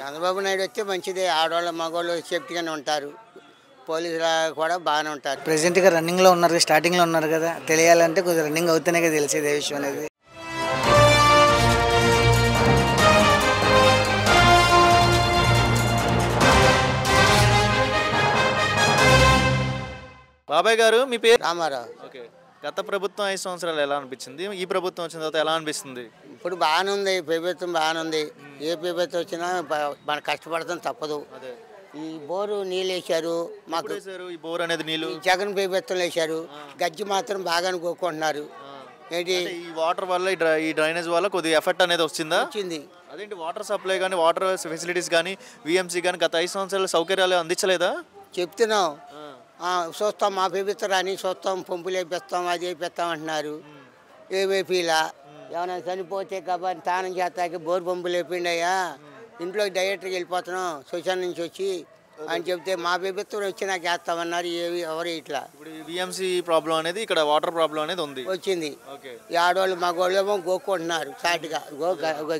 చంద్రబాబు నాయుడు వస్తే మంచిదే. ఆడవాళ్ళు మగవాళ్ళు సేఫ్టీగానే ఉంటారు. పోలీసులు కూడా బాగానే ఉంటారు. ప్రెసిడెంట్గా రన్నింగ్లో ఉన్నారు, స్టార్టింగ్లో ఉన్నారు కదా. తెలియాలంటే కొద్దిగా రన్నింగ్ అవుతేనే కదా తెలిసేది ఏ విషయం అనేది. బాబాయ్ గారు మీ పేరు? రామారావు. ఓకే. గత ప్రభుత్వం 5 సంవత్సరాలు ఎలా అనిపించింది? ఈ ప్రభుత్వం వచ్చిన తర్వాత ఎలా అనిపిస్తుంది? ఇప్పుడు బాగానే ఉంది, ప్రభుత్వం బాగానే ఉంది. ఏ ప్రభుత్వం వచ్చినా మన కష్టపడతాం తప్పదు. ఈ బోరు నీళ్ళు వేశారు మాకు. ఈ బోర్ అనేది నీళ్ళు జగన్ ప్రభుత్వంలో వేశారు. గజ్జి మాత్రం బాగానే కోరుకుంటున్నారు. ఏంటి ఈ వాటర్ వల్ల ఈ డ్రైనేజ్ వల్ల కొద్దిగా ఎఫెక్ట్ అనేది వచ్చిందా? వచ్చింది. అదేంటి వాటర్ సప్లై కానీ వాటర్ ఫెసిలిటీస్ కానీ విఎంసీ కానీ గత 5 సంవత్సరాల సౌకర్యాలు అందించలేదా? చెప్తున్నాం, చూస్తాం మా ప్రభుత్వం రాని చూస్తాం, పంపులు వేపిస్తాం, అది వేపిస్తాం అంటున్నారు. ఏమేపీలా ఏమైనా చనిపోతే కాబట్టి స్నానం చేస్తాకి బోర్ పంపులు వేపిండయ్యా, ఇంట్లో డైరెక్ట్గా వెళ్ళిపోతున్నాం శ్మశానం నుంచి వచ్చి అని చెప్తే మా ప్రభుత్వం వచ్చి నాకు వేస్తామన్నారు. ఎవరు ఇట్లా ఇప్పుడు విఎంసీ ప్రాబ్లం అనేది ఇక్కడ వాటర్ ప్రాబ్లం అనేది ఉంది వచ్చింది. ఈ ఆడవాళ్ళు మగవాళ్ళు ఏమో గోక్కుంటున్నారు సాటిగా.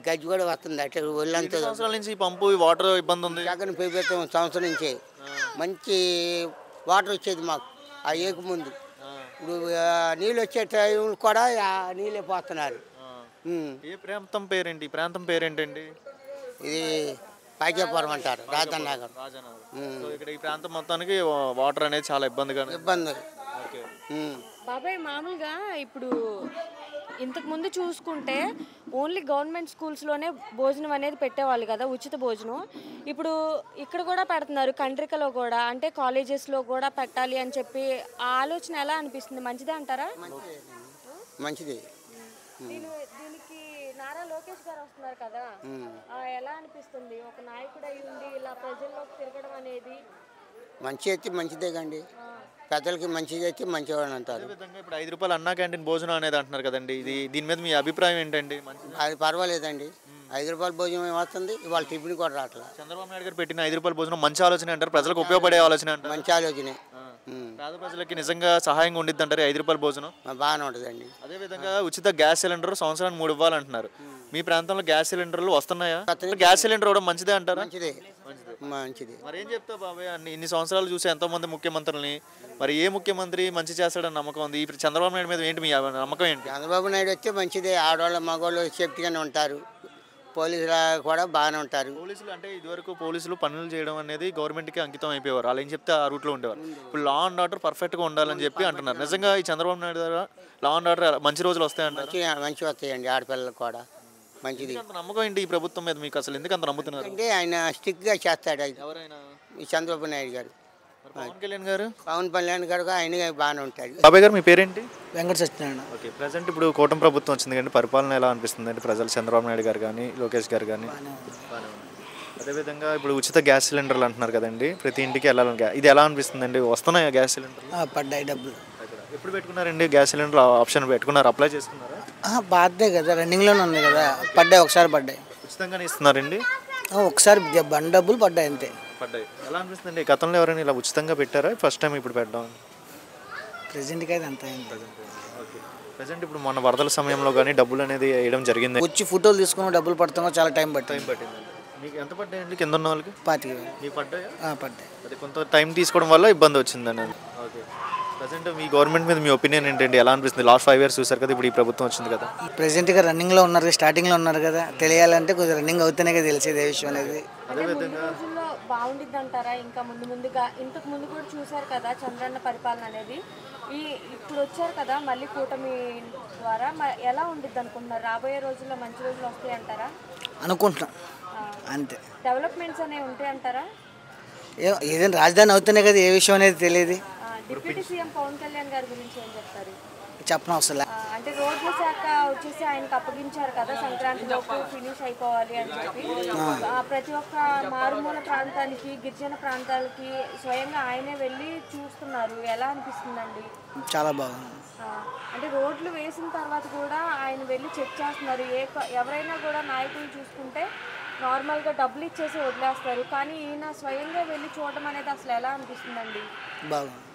గజ్జి కూడా వస్తుంది అట్లా ఒళ్ళంతా. సంవత్సరాల నుంచి పంపు వాటర్ ఇబ్బంది ఉంది. జగన్ ప్రభుత్వం సంవత్సరం నుంచే మంచి వాటర్ వచ్చేది మాకు ఆ ఏకు ముందు. ఇప్పుడు నీళ్ళు వచ్చే టైంలు కూడా నీళ్ళే పోతున్నారు. ఏ ప్రాంతం పేరేంటి? ఈ ప్రాంతం పేరేంటండి? ఇది పాకేపురం అంటారు, రాజనగర్. ఇక్కడ ఈ ప్రాంతం మొత్తానికి వాటర్ అనేది చాలా ఇబ్బంది. బాబాయ్ మామూలుగా ఇప్పుడు ఇంతకు ముందు చూసుకుంటే ఓన్లీ గవర్నమెంట్ స్కూల్స్లోనే భోజనం అనేది పెట్టేవాళ్ళు కదా, ఉచిత భోజనం. ఇప్పుడు ఇక్కడ కూడా పెడుతున్నారు, కండ్రికలో కూడా, అంటే కాలేజెస్లో కూడా పెట్టాలి అని చెప్పి. ఆ ఆలోచన ఎలా అనిపిస్తుంది? మంచిదే అంటారా? మంచిది. దీనికి నారా లోకేష్ గారు వస్తున్నారు కదా, ఎలా అనిపిస్తుంది? ఒక నాయకుడు అయి ఉండి ఇలా ప్రజల్లోకి తిరగడం అనేది మంచి అయితే మంచిదే కండి. పెద్దలకి మంచిది అయితే మంచివాడు అంటారు. ఇప్పుడు 5 రూపాయలు అన్నా క్యాంటీన్ భోజనం అనేది అంటున్నారు కదండి, దీని మీద మీ అభిప్రాయం ఏంటండి? అది పర్వాలేదండి. 5 రూపాయల భోజనం ఏమవుతుంది, ఇవాళ టిఫిన్ కూడా రావట్లేదు. చంద్రబాబు నాయుడు గారు పెట్టిన 5 రూపాయల భోజనం మంచి ఆలోచన అంటారు, ప్రజలకు ఉపయోగపడే ఆలోచన అంటారు. మంచి ఆలోచనే. పేద ప్రజలకి నిజంగా సహాయంగా ఉండిద్ది అంటారు 5 రూపాయల భోజనం. బాగానే ఉంటుందండి. అదేవిధంగా ఉచిత గ్యాస్ సిలిండర్ సంవత్సరానికి 3 ఇవ్వాలంటున్నారు. మీ ప్రాంతంలో గ్యాస్ సిలిండర్లు వస్తున్నాయా? గ్యాస్ సిలిండర్ కూడా మంచిదే అంటారా? మంచిదే. మంచిది. మరి ఏం చెప్తావు బాబాయ్? ఇన్ని సంవత్సరాలు చూసి ఎంతో మంది ముఖ్యమంత్రులని, మరి ఏ ముఖ్యమంత్రి మంచి చేస్తాడని నమ్మకం ఉంది? ఇప్పుడు చంద్రబాబు నాయుడు మీద ఏంటి మీ నమ్మకం ఏంటి? చంద్రబాబు నాయుడు వస్తే మంచిదే. ఆడవాళ్ళు మగవాళ్ళు సేఫ్టీగానే ఉంటారు. పోలీసులు కూడా బాగానే ఉంటారు. పోలీసులు అంటే ఇదివరకు పోలీసులు పనులు చేయడం అనేది గవర్నమెంట్కి అంకితం అయిపోయేవారు, అలా ఏం చెప్తే ఆ రూట్లో ఉండేవారు. ఇప్పుడు లా అండ్ ఆర్డర్ పర్ఫెక్ట్గా ఉండాలని చెప్పి అంటున్నారు. నిజంగా ఈ చంద్రబాబు నాయుడు ద్వారా లా అండ్ ఆర్డర్ మంచి రోజులు వస్తాయంటారు? మంచి వస్తాయండి. ఆడపిల్లలకు కూడా మంచిది. అంత నమ్మకం ఏంటి ఈ ప్రభుత్వం మీద మీకు? అసలు ఎందుకు అంత నమ్ముతున్నారు? అంటే ఆయన స్ట్రిక్ట్గా చేస్తాడు. ఎవరైనా ఈ చంద్రబాబు నాయుడు గారు, పవన్ కళ్యాణ్ గారు, ఆయన బాగానే ఉంటాడు. బాబాయ్ గారు మీ పేరేంటి? వెంకట సత్యనారాయణ. ఓకే. ప్రజెంట్ ఇప్పుడు కూటమి ప్రభుత్వం వచ్చింది కానీ పరిపాలన ఎలా అనిపిస్తుంది అంటే ప్రజలు? చంద్రబాబు నాయుడు గారు కానీ లోకేష్ గారు కానీ. అదేవిధంగా ఇప్పుడు ఉచిత గ్యాస్ సిలిండర్లు అంటున్నారు కదండి, ప్రతి ఇంటికి వెళ్ళాలని. ఇది ఎలా అనిపిస్తుంది అండి? వస్తున్నాయా గ్యాస్ సిలిండర్? పడ్డాయి డబ్బులు. ఎప్పుడు పెట్టుకున్నారండి గ్యాస్ సిలిండర్ ఆప్షన్? పెట్టుకున్నారు, అప్లై చేసుకున్నారా? బాధే కదా, రన్నింగ్లోనే ఉంది కదా. పడ్డాయి, ఒకసారి పడ్డాయి. ఉచితంగానే ఇస్తున్నారండి? ఒకసారి బండి డబ్బులు పడ్డాయి అంతే. పడ్డాయి. ఎలా అనిపిస్తుంది? గతంలో ఎవరైనా ఇలా ఉచితంగా పెట్టారా? ఫస్ట్ టైం ఇప్పుడు పెట్టడం? ప్రెజెంట్గా అయితే అంత అయింది. ఓకే. ప్రజెంట్ ఇప్పుడు మన వరదల సమయంలో కానీ డబ్బులు అనేది వేయడం జరిగింది. వచ్చి ఫోటోలు తీసుకుని డబ్బులు పడతామో చాలా టైం పట్టింది. మీకు ఎంత పడ్డాయండి కింద ఉన్న వాళ్ళకి? 25,000. మీకు పడ్డాయా? పడ్డాయి. అది కొంత టైం తీసుకోవడం వల్ల ఇబ్బంది వచ్చిందని. ఓకే. ప్రజెంట్ మీ గవర్నమెంట్ మీద మీ ఒపీనియన్ ఏంటండి? ఎలా అనిపిస్తుంది? లాస్ట్ 5 years చూసారు కదా, ఇప్పుడు ఈ ప్రభుత్వం వచ్చింది కదా. ప్రెసిడెంట్గా రన్నింగ్లో ఉన్నారు, స్టార్టింగ్లో ఉన్నారు కదా. తెలియాలంటే కొద్దిగా రన్నింగ్ అవుతేనే కదా తెలిసేది ఏ విషయం అనేది. అదేవిధంగా బాగుండిద్ది అంటారా? ఇంకా ముందుగా ఇంతకు ముందు కూడా చూసారు కదా చంద్రన్న పరిపాలన అనేది. ఇప్పుడు వచ్చారు కదా మళ్ళీ కూటమి ద్వారా, ఎలా ఉండిద్ది అనుకుంటున్నారు? రాబోయే రోజుల్లో మంచి రోజులు వస్తాయి అంటారా? అనుకుంటున్నాం అంతే. డెవలప్మెంట్స్ అనేవి ఉంటాయి అంటారా? ఏదైనా రాజధాని అవుతేనే కదా ఏ విషయం అనేది తెలియదు. డిప్యూటీ సీఎం పవన్ కళ్యాణ్ గారి గురించి ఏం చెప్తారు? చెప్పడం అవసరం. అంటే రోడ్ల శాఖ వచ్చేసి ఆయనకు అప్పగించారు కదా, సంక్రాంతి లోపు ఫినిష్ అయిపోవాలి అని చెప్పి. ప్రతి ఒక్క మారుమూల ప్రాంతానికి, గిరిజన ప్రాంతాలకి స్వయంగా ఆయనే వెళ్ళి చూస్తున్నారు. ఎలా అనిపిస్తుందండి? చాలా బాగుంది. అంటే రోడ్లు వేసిన తర్వాత కూడా ఆయన వెళ్ళి చెక్ చేస్తున్నారు. ఎవరైనా కూడా నాయకులు చూసుకుంటే నార్మల్గా డబ్బులు ఇచ్చేసి వదిలేస్తారు, కానీ ఈయన స్వయంగా వెళ్ళి చూడడం అనేది అసలు ఎలా అనిపిస్తుందండి? బాగుంది.